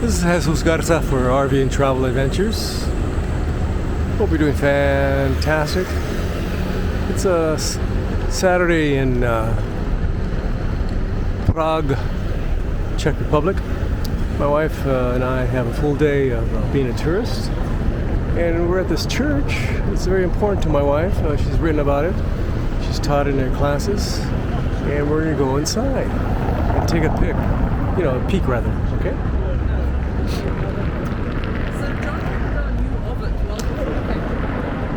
This is Jesus Garza for RV and Travel Adventures. Hope you're doing fantastic. It's a Saturday in Prague, Czech Republic. My wife and I have a full day of being a tourist. And we're at this church. It's very important to my wife. She's written about it. She's taught in her classes. And we're going to go inside and take a peek, okay?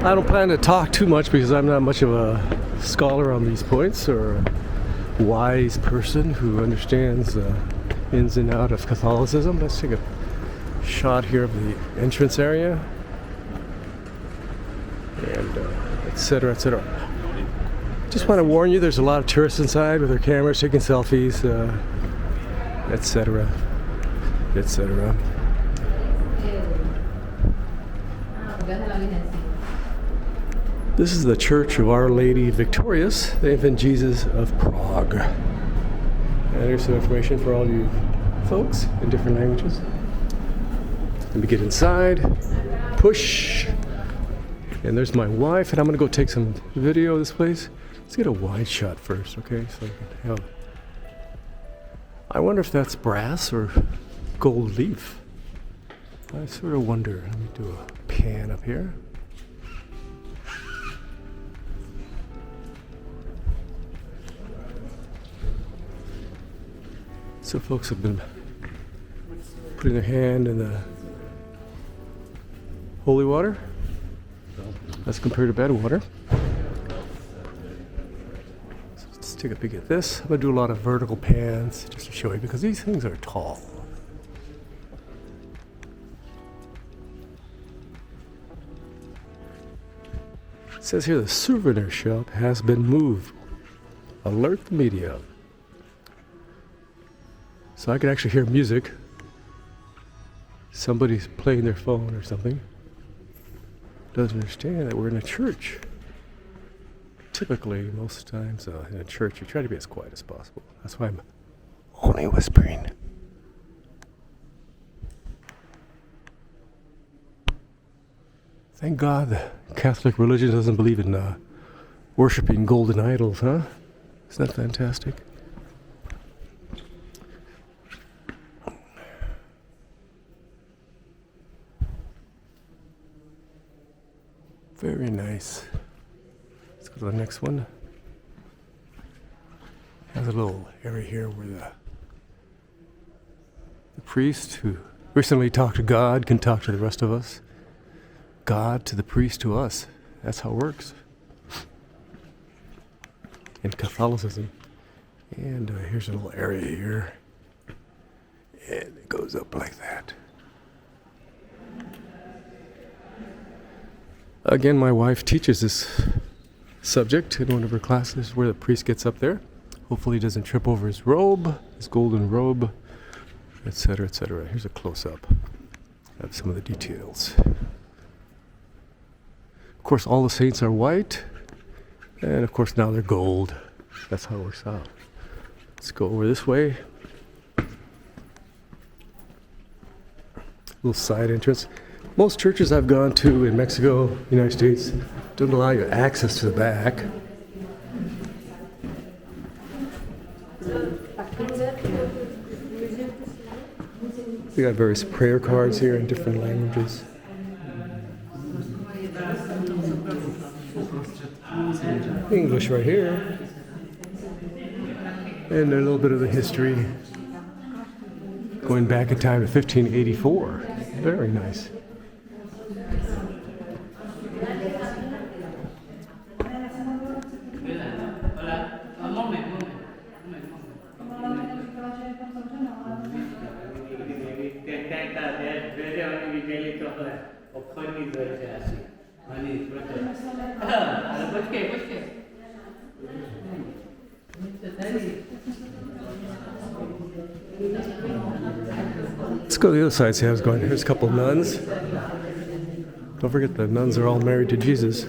I don't plan to talk too much because I'm not much of a scholar on these points or a wise person who understands ins and out of Catholicism. Let's take a shot here of the entrance area and etc. etc. Just want to warn you, there's a lot of tourists inside with their cameras taking selfies, etc. etc. This is the Church of Our Lady Victorious, the Infant Jesus of Prague. And here's some information for all you folks in different languages. Let me get inside. Push. And there's my wife, and I'm going to go take some video of this place. Let's get a wide shot first, okay? So I can have. I wonder if that's brass or gold leaf. I sort of wonder. Let me do a pan up here. So folks have been putting their hand in the holy water as compared to bad water. So let's take a peek at this. I'm going to do a lot of vertical pans just to show you because these things are tall. It says here the souvenir shop has been moved. Alert the media. So I can actually hear music. Somebody's playing their phone or something. Doesn't understand that we're in a church. Typically, most times in a church, you try to be as quiet as possible. That's why I'm only whispering. Thank God the Catholic religion doesn't believe in worshiping golden idols, huh? Isn't that fantastic? Very nice. Let's go to the next one. Has a little area here where the priest who recently talked to God can talk to the rest of us. God to the priest to us. That's how it works in Catholicism. And here's a little area here. And it goes up like that. Again, my wife teaches this subject in one of her classes where the priest gets up there. Hopefully he doesn't trip over his robe, his golden robe, etc., etc. Here's a close-up of some of the details. Of course, all the saints are white, and of course now they're gold. That's how it works out. Let's go over this way. Little side entrance. Most churches I've gone to in Mexico, United States, don't allow you access to the back. We got various prayer cards here in different languages. English right here. And a little bit of the history going back in time to 1584. Very nice. Let's go to the other side, see how it's going. Here's a couple of nuns. Don't forget the nuns are all married to Jesus.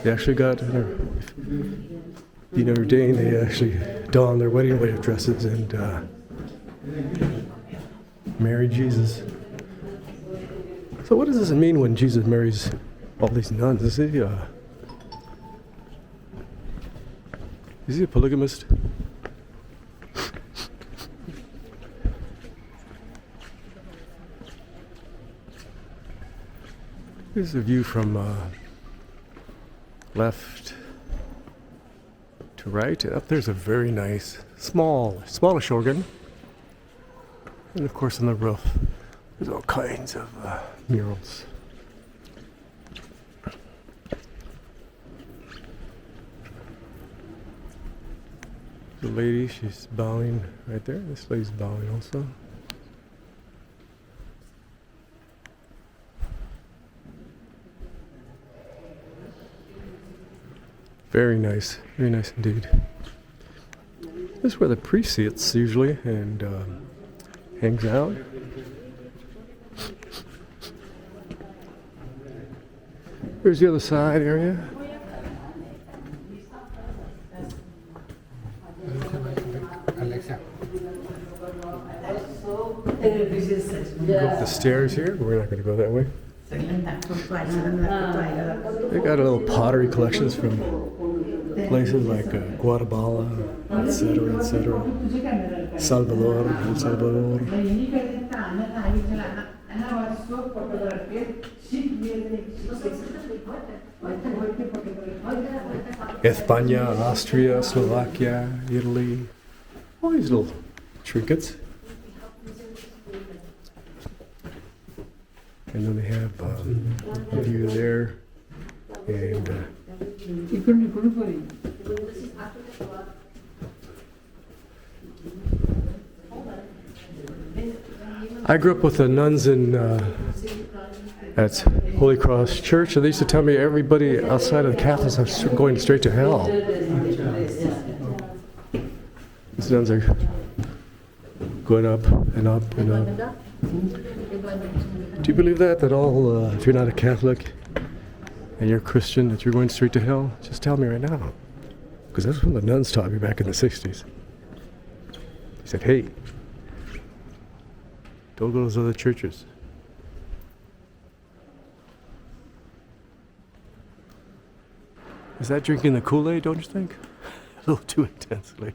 They actually got, being ordained, they actually donned their wedding dresses and married Jesus. So what does this mean when Jesus marries all these nuns? Is he a polygamist? Here's the view from left to right. Up there's a very nice, smallish organ. And of course on the roof, there's all kinds of murals. The lady, she's bowing right there. This lady's bowing also. Very nice indeed. This is where the priest sits usually and hangs out. Here's the other side area. Go up the stairs here. We're not going to go that way. They got a little pottery collections from places like Guatemala, etc., etc. Salvador, El Salvador. España, Austria, Slovakia, Italy. All these little trinkets. And then they have a view there, and I grew up with the nuns in at Holy Cross Church, and they used to tell me everybody outside of the Catholics are going straight to hell. These nuns are going up and up and up. Do you believe that all, if you're not a Catholic and you're a Christian, that you're going straight to hell? Just tell me right now. Because that's what the nuns taught me back in the 60s. He said, hey, don't go to those other churches. Is that drinking the Kool-Aid, don't you think? A little too intensely.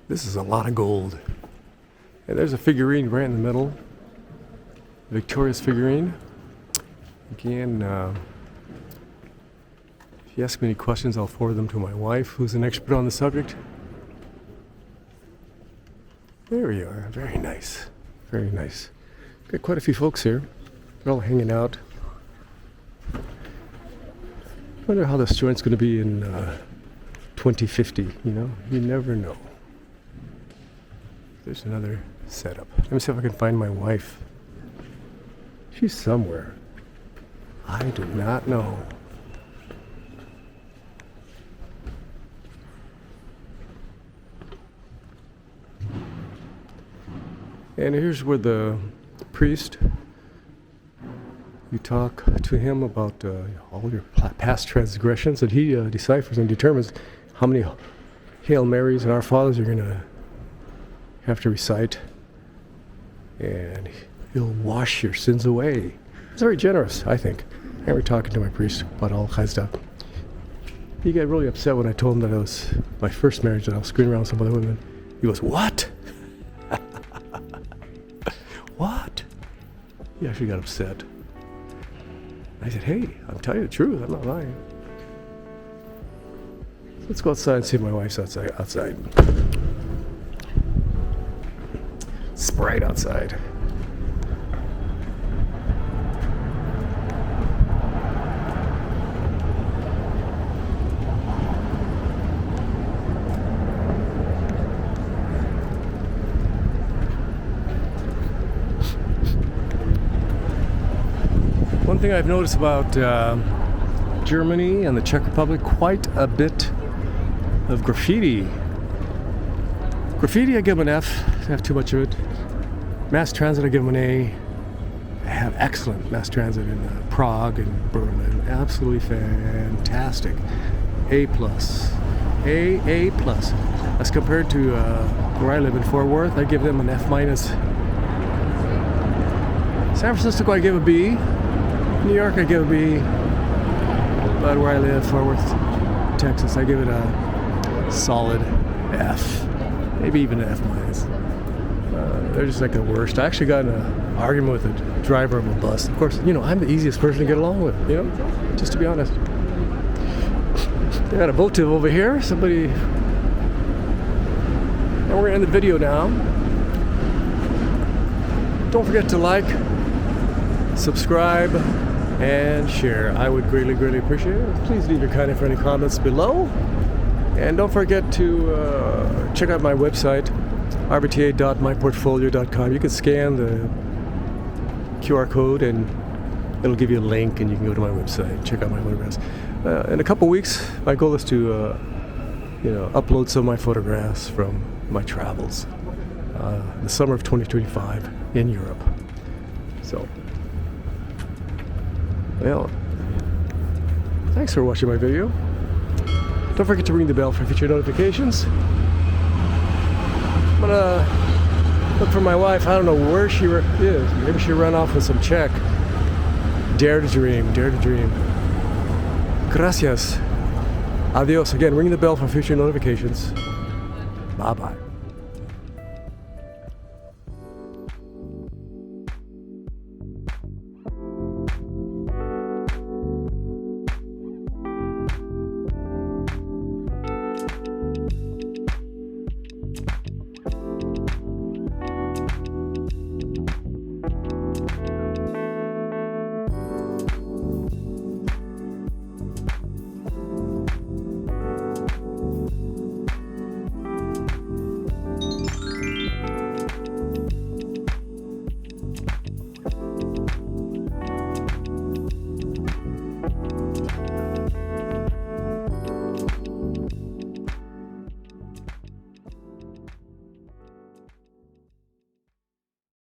This is a lot of gold. And there's a figurine right in the middle. Victoria's figurine. Again, if you ask me any questions, I'll forward them to my wife, who's an expert on the subject. There we are. Very nice. Very nice. Got quite a few folks here. They're all hanging out. Wonder how this joint's going to be in 2050, you know? You never know. There's another setup. Let me see if I can find my wife. She's somewhere. I do not know. And here's where the priest, you talk to him about all your past transgressions, and he deciphers and determines how many Hail Marys and Our Fathers you're going to have to recite, and he'll wash your sins away. It's very generous, I think. I remember talking to my priest about all kinds of stuff. He got really upset when I told him that it was my first marriage and I was screwing around with some other women. He goes, what? What? He actually got upset. I said, hey, I'm telling you the truth. I'm not lying. Let's go outside and see if my wife's outside. It's bright outside. One thing I've noticed about Germany and the Czech Republic, quite a bit of graffiti. Graffiti, I give them an F. I have too much of it. Mass transit, I give them an A. I have excellent mass transit in Prague and Berlin. Absolutely fantastic. A+. A+. As compared to where I live in Fort Worth, I give them an F-. San Francisco, I give a B. New York, I give a B. But where I live, Fort Worth, Texas, I give it a solid F. Maybe even an F-. They're just like the worst. I actually got in an argument with a driver of a bus. Of course, you know, I'm the easiest person to get along with, you know, just to be honest. They got a votive over here. Somebody... And we're going to end the video now. Don't forget to like, subscribe, and share. I would greatly, greatly appreciate it. Please leave your kind and friendly comments below. And don't forget to check out my website, rvta.myportfolio.com. You can scan the QR code and it'll give you a link and you can go to my website, check out my photographs. In a couple weeks, my goal is to upload some of my photographs from my travels the summer of 2025 in Europe. So, well, thanks for watching my video. Don't forget to ring the bell for future notifications. I'm gonna look for my wife. I don't know where she is. Maybe she ran off with some Czech. Dare to dream, dare to dream. Gracias. Adios. Again, ring the bell for future notifications. Bye-bye.